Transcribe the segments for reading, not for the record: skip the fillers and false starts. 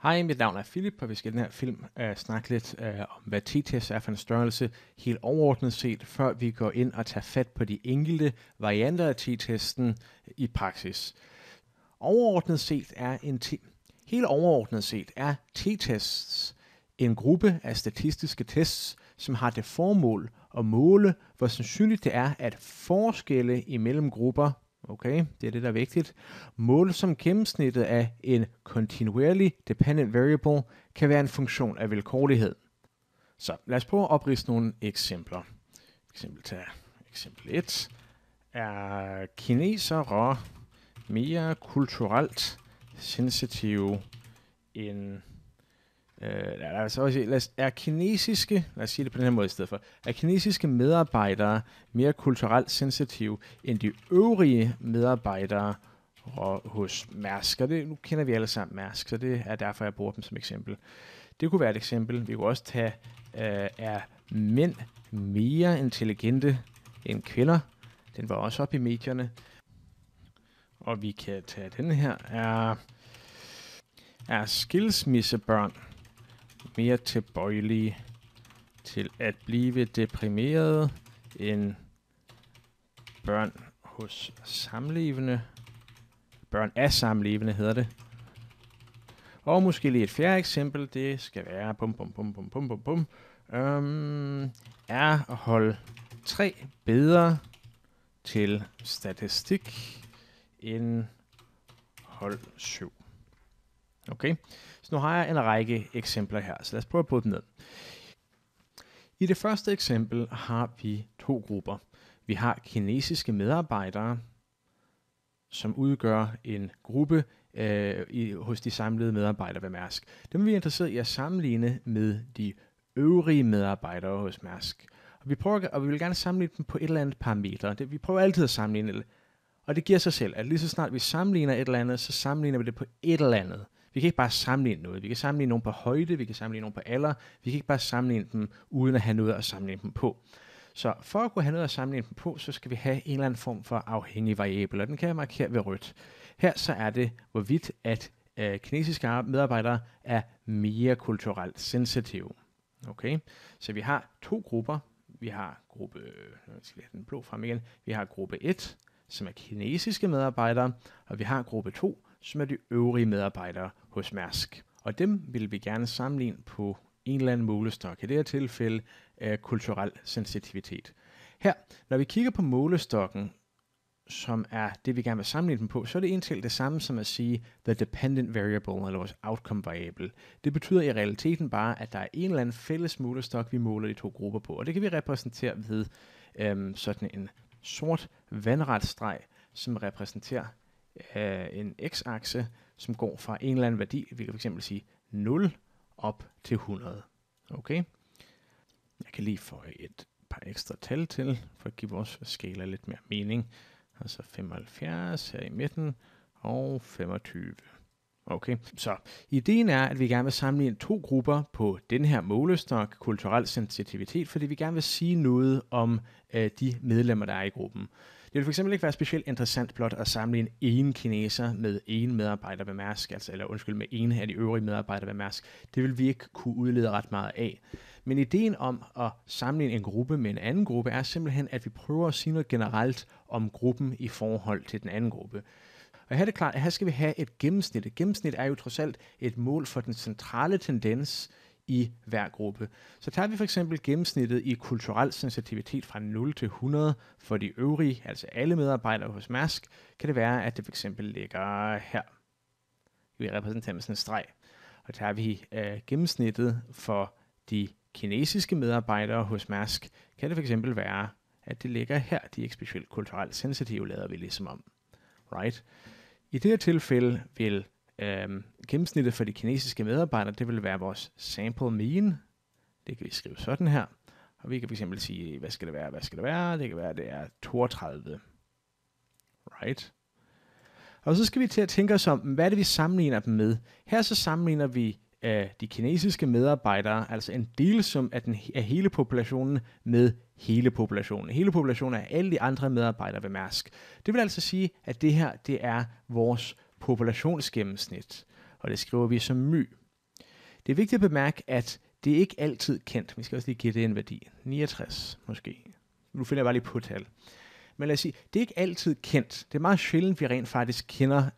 Hej, mit navn er Philip, og vi skal i den her film snakke lidt om, hvad t-test er for en størrelse helt overordnet set, før vi går ind og tager fat på de enkelte varianter af t-testen i praksis. Helt overordnet set er t-tests en gruppe af statistiske tests, som har det formål at måle, hvor sandsynligt det er, at forskelle imellem grupper, okay, det er det, der er vigtigt, måles som gennemsnittet af en continually dependent variable, kan være en funktion af vilkårlighed. Så lad os prøve at opridse nogle eksempler. Eksempel 1. Er kinesere mere kulturelt sensitive end er kinesiske medarbejdere mere kulturelt sensitive end de øvrige medarbejdere hos Mærsk? Og nu kender vi alle sammen Mærsk, så det er derfor, jeg bruger dem som eksempel. Det kunne være et eksempel. Vi kunne også tage, er mænd mere intelligente end kvinder? Den var også oppe i medierne. Og vi kan tage den her. Er skilsmissebørn mere tilbøjelige til at blive deprimerede end børn hos samlevende? Børn af samlevende hedder det. Og måske lige et fjerde eksempel, det skal være er hold 3 bedre til statistik end hold 7. Okay, så nu har jeg en række eksempler her, så lad os prøve at bryde dem ned. I det første eksempel har vi 2 grupper. Vi har kinesiske medarbejdere, som udgør en gruppe hos de samlede medarbejdere ved Mærsk. Dem er vi interesseret i at sammenligne med de øvrige medarbejdere hos Mærsk. Og vi vil gerne sammenligne dem på et eller andet parameter. Vi prøver altid at sammenligne, og det giver sig selv, at lige så snart vi sammenligner et eller andet, så sammenligner vi det på et eller andet. Vi kan ikke bare sammenligne noget. Vi kan sammenligne nogen på højde, vi kan sammenligne nogen på alder. Vi kan ikke bare sammenligne dem, uden at have noget at sammenligne dem på. Så for at kunne have noget at sammenligne dem på, så skal vi have en eller anden form for afhængig variabel, og den kan jeg markere ved rødt. Her så er det, hvorvidt at kinesiske medarbejdere er mere kulturelt sensitive. Okay, så vi har 2 grupper. Vi har gruppe 1, som er kinesiske medarbejdere, og vi har gruppe 2, som er de øvrige medarbejdere hos Mærsk. Og dem vil vi gerne sammenligne på en eller anden målestok. I det her tilfælde kulturel sensitivitet. Her, når vi kigger på målestokken, som er det, vi gerne vil sammenligne dem på, så er det egentlig det samme som at sige the dependent variable, eller vores outcome variable. Det betyder i realiteten bare, at der er en eller anden fælles målestok, vi måler de 2 grupper på. Og det kan vi repræsentere ved sådan en sort vandret streg, som repræsenterer en x-akse, som går fra en eller anden værdi, vi kan fx sige 0 op til 100. Okay? Jeg kan lige få et par ekstra tal til, for at give vores skala lidt mere mening. Altså 75 her i midten, og 25. Okay, så ideen er, at vi gerne vil sammenligne 2 grupper på den her målestok, kulturel sensitivitet, fordi vi gerne vil sige noget om de medlemmer, der er i gruppen. Det vil fx ikke være specielt interessant blot at sammenligne en kineser med en medarbejder ved Mærsk, med en af de øvrige medarbejdere ved Mærsk. Det vil vi ikke kunne udlede ret meget af. Men ideen om at sammenligne en gruppe med en anden gruppe er simpelthen, at vi prøver at sige noget generelt om gruppen i forhold til den anden gruppe. Og her er det klart, at her skal vi have et gennemsnit. Et gennemsnit er jo trods alt et mål for den centrale tendens i hver gruppe. Så tager vi for eksempel gennemsnittet i kulturel sensitivitet fra 0 til 100 for de øvrige, altså alle medarbejdere hos Mærsk, kan det være, at det for eksempel ligger her. Vi repræsenterer med sådan en streg. Og tager vi gennemsnittet for de kinesiske medarbejdere hos Mærsk, kan det for eksempel være, at det ligger her. De er ikke specielt kulturelt sensitive, lader vi ligesom om. Right? I det her tilfælde vil gennemsnittet for de kinesiske medarbejdere, det vil være vores sample mean. Det kan vi skrive sådan her. Og vi kan fx sige, hvad skal det være? Det kan være, at det er 32. Right? Og så skal vi til at tænke os om, hvad er det, vi sammenligner dem med? Her så sammenligner vi de kinesiske medarbejdere, altså en delsum af hele populationen med hele populationen. Hele populationen er alle de andre medarbejdere ved Mærsk. Det vil altså sige, at det her det er vores populationsgennemsnit, og det skriver vi som my. Det er vigtigt at bemærke, at det er ikke altid kendt. Vi skal også lige give det en værdi. 69 måske. Nu finder jeg bare lige på tal. Men lad os sige, det er ikke altid kendt. Det er meget sjældent, vi rent faktisk kender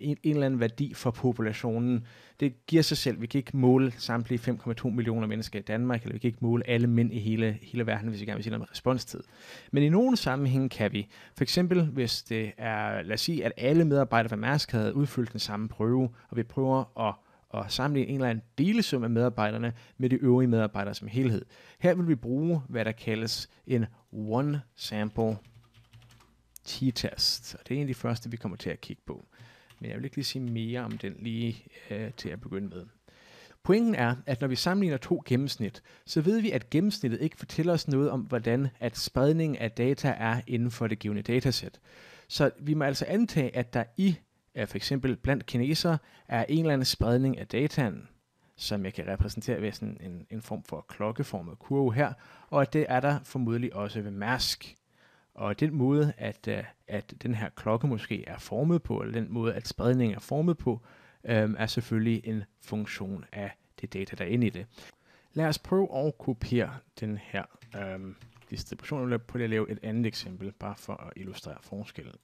en eller anden værdi for populationen. Det giver sig selv. Vi kan ikke måle samtlige 5,2 millioner mennesker i Danmark, eller vi kan ikke måle alle mænd i hele verden, hvis vi gerne vil sige noget med responstid. Men i nogle sammenhænge kan vi. For eksempel, hvis det er, lad os sige, at alle medarbejdere fra Mærsk havde udfyldt den samme prøve, og vi prøver at sammenligne en eller anden delesum af medarbejderne med de øvrige medarbejdere som helhed. Her vil vi bruge, hvad der kaldes en one sample t-test, og det er en af de første, vi kommer til at kigge på. Men jeg vil ikke lige sige mere om den lige til at begynde med. Pointen er, at når vi sammenligner to gennemsnit, så ved vi, at gennemsnittet ikke fortæller os noget om, hvordan at spredningen af data er inden for det givne datasæt. Så vi må altså antage, at der for eksempel blandt kinesere er en eller anden spredning af dataen, som jeg kan repræsentere ved sådan en form for klokkeformet kurve her, og at det er der formodentlig også ved Mærsk. Og den måde, at den her klokke måske er formet på, eller den måde, at spredningen er formet på, er selvfølgelig en funktion af det data, der er inde i det. Lad os prøve at kopiere den her distribution. Jeg vil lave et andet eksempel, bare for at illustrere forskellen.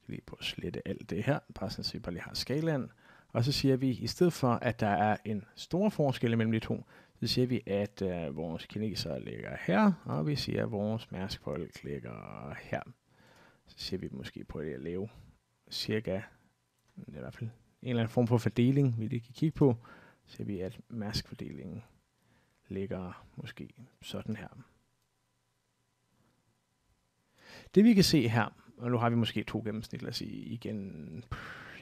Lige på at slette alt det her, bare så vi bare lige har skalaen. Og så siger vi, i stedet for, at der er en stor forskel mellem de to, så siger vi, at vores kinesere ligger her, og vi siger, at vores Mærskfolk ligger her. Så siger vi måske på at lave cirka, i hvert fald en eller anden form for fordeling, vi lige kan kigge på. Så siger vi, at Mærskfordelingen ligger måske sådan her. Det vi kan se her, og nu har vi måske to gennemsnit, lad os sige igen,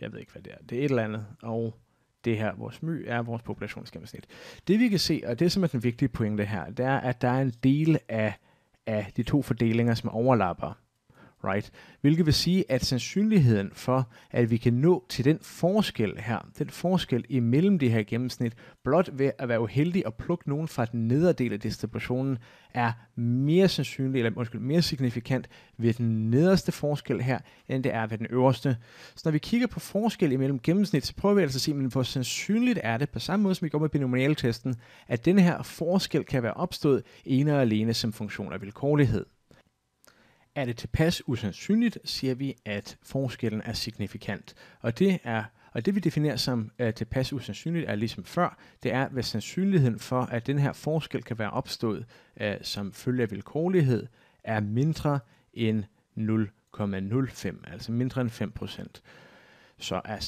jeg ved ikke hvad det er, det er et eller andet, og det her, vores my, er vores populationsgennemsnit. Det vi kan se, og det er simpelthen den vigtige pointe her, det er, at der er en del af de to fordelinger, som overlapper. Right? Hvilket vil sige, at sandsynligheden for, at vi kan nå til den forskel her, den forskel imellem de her gennemsnit, blot ved at være uheldig og plukke nogen fra den nedre del af distributionen, er mere sandsynlig, eller måske mere signifikant ved den nederste forskel her, end det er ved den øverste. Så når vi kigger på forskel imellem gennemsnit, så prøver vi altså at se, hvor sandsynligt er det, på samme måde som vi går med binomialtesten, at denne her forskel kan være opstået ene og alene som funktion af vilkårlighed. Er det tilpas usandsynligt, siger vi, at forskellen er signifikant. Og det vi definerer som tilpas usandsynligt, er ligesom før, det er, hvad sandsynligheden for, at den her forskel kan være opstået som følge af vilkårlighed, er mindre end 0,05, altså mindre end 5%. Så er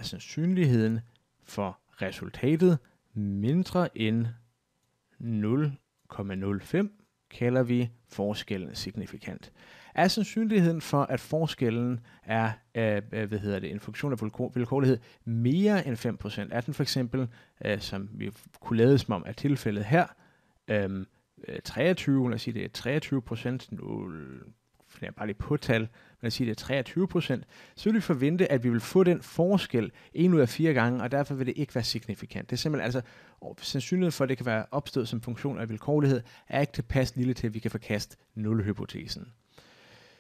sandsynligheden for resultatet mindre end 0,05, kalder vi forskellen signifikant. Er sandsynligheden for, at forskellen er en funktion af vilkårlighed mere end 5%, er den for eksempel, som vi kunne lade som om er tilfældet her, 23, lad os sige det er 23%, nu finder jeg bare lige på tal, men lad os sige det er 23%, så vil vi forvente, at vi vil få den forskel 1 ud af 4 gange, og derfor vil det ikke være signifikant. Det er simpelthen altså, sandsynligheden for, at det kan være opstået som funktion af vilkårlighed, er ikke tilpas lille til, at vi kan forkaste nulhypotesen.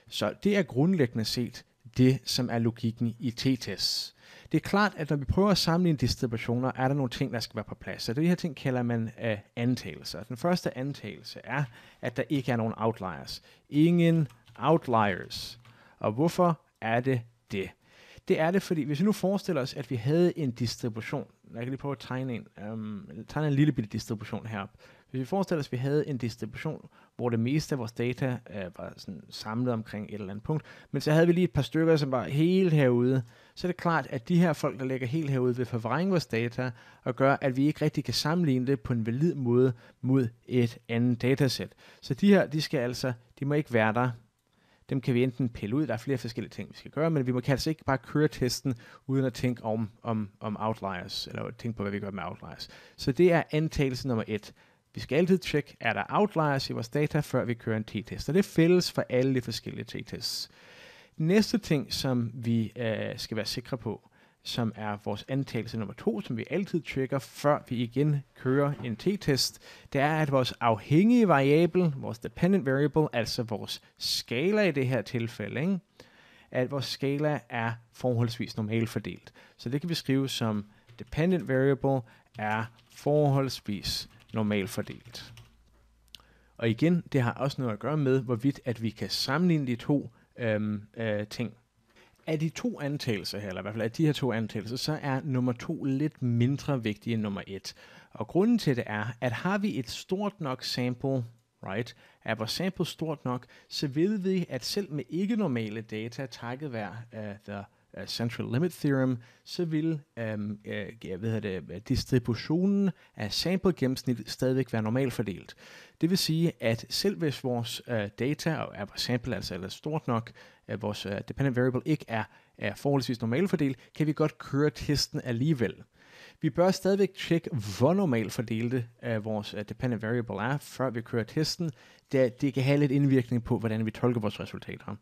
Så det er grundlæggende set det, som er logikken i t-tests. Det er klart, at når vi prøver at sammenligne distributioner, er der nogle ting, der skal være på plads. Så det her ting kalder man antagelser. Den første antagelse er, at der ikke er nogen outliers. Ingen outliers. Og hvorfor er det det? Det er det, fordi hvis vi nu forestiller os, at vi havde en distribution, jeg kan lige prøve at tegne en lille bitte distribution heroppe. Hvis vi forestiller os, at vi havde en distribution, hvor det meste af vores data var sådan samlet omkring et eller andet punkt, men så havde vi lige et par stykker, som var helt herude, så er det klart, at de her folk, der ligger helt herude, vil forvrænge vores data og gøre, at vi ikke rigtig kan sammenligne det på en valid måde mod et andet datasæt. Så de her, de må ikke være der. Dem kan vi enten pille ud, der er flere forskellige ting, vi skal gøre, men vi må altså ikke bare køre testen, uden at tænke om outliers, eller tænke på, hvad vi gør med outliers. Så det er antagelse nummer 1. Vi skal altid tjekke, er der outliers i vores data, før vi kører en t-test. Så det er fælles for alle de forskellige t-tests. Næste ting, som vi skal være sikre på, som er vores antagelse nummer 2, som vi altid tjekker, før vi igen kører en t-test, det er, at vores afhængige variabel, vores dependent variable, altså vores skala i det her tilfælde, at vores skala er forholdsvis normalfordelt. Så det kan vi skrive som dependent variable er forholdsvis normalt fordelt. Og igen, det har også noget at gøre med, hvorvidt at vi kan sammenligne de to ting. Af de to antagelser her, eller i hvert fald af de her to antagelser, så er nummer 2 lidt mindre vigtig end nummer 1. Og grunden til det er, at har vi et stort nok sample, right, er vores sample stort nok, så ved vi, at selv med ikke-normale data, takket være the Central Limit Theorem, så vil distributionen af sample-gennemsnit stadigvæk være normalt fordelt. Det vil sige, at selv hvis vores data og er vores sample altså stort nok, at vores dependent variable ikke er forholdsvis normalt fordelt, kan vi godt køre testen alligevel. Vi bør stadigvæk tjekke, hvor normalt fordelte vores dependent variable er, før vi kører testen, da det kan have lidt indvirkning på, hvordan vi tolker vores resultater.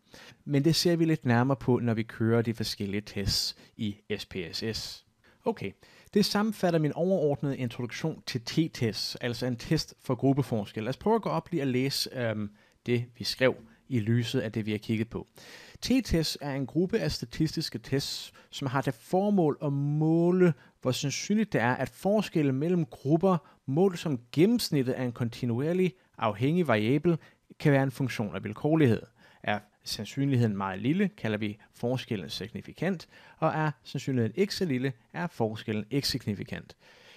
Men det ser vi lidt nærmere på, når vi kører de forskellige tests i SPSS. Okay, det sammenfatter min overordnede introduktion til t-tests, altså en test for gruppeforskel. Lad os prøve at gå op lige og læse det, vi skrev i lyset af det, vi har kigget på. T-tests er en gruppe af statistiske tests, som har det formål at måle, hvor sandsynligt det er, at forskellen mellem grupper, målt som gennemsnittet af en kontinuerlig afhængig variabel, kan være en funktion af vilkårlighed. Er sandsynligheden meget lille, kalder vi forskellen signifikant, og er sandsynligheden ikke så lille, er forskellen ikke signifikant.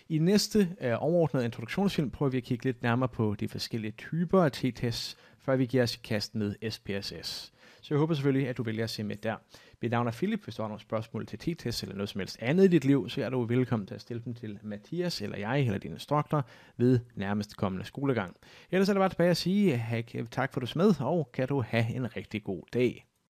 I næste overordnede introduktionsfilm prøver vi at kigge lidt nærmere på de forskellige typer af t-tests, før vi giver os i kast med SPSS. Så jeg håber selvfølgelig, at du vælger at se med der. Mit navn er Philip. Hvis du har nogle spørgsmål til t-tests eller noget som helst andet i dit liv, så er du velkommen til at stille dem til Mathias eller jeg eller din instructor ved nærmest kommende skolegang. Ellers er det bare tilbage at sige tak for at du er med, og kan du have en rigtig god dag.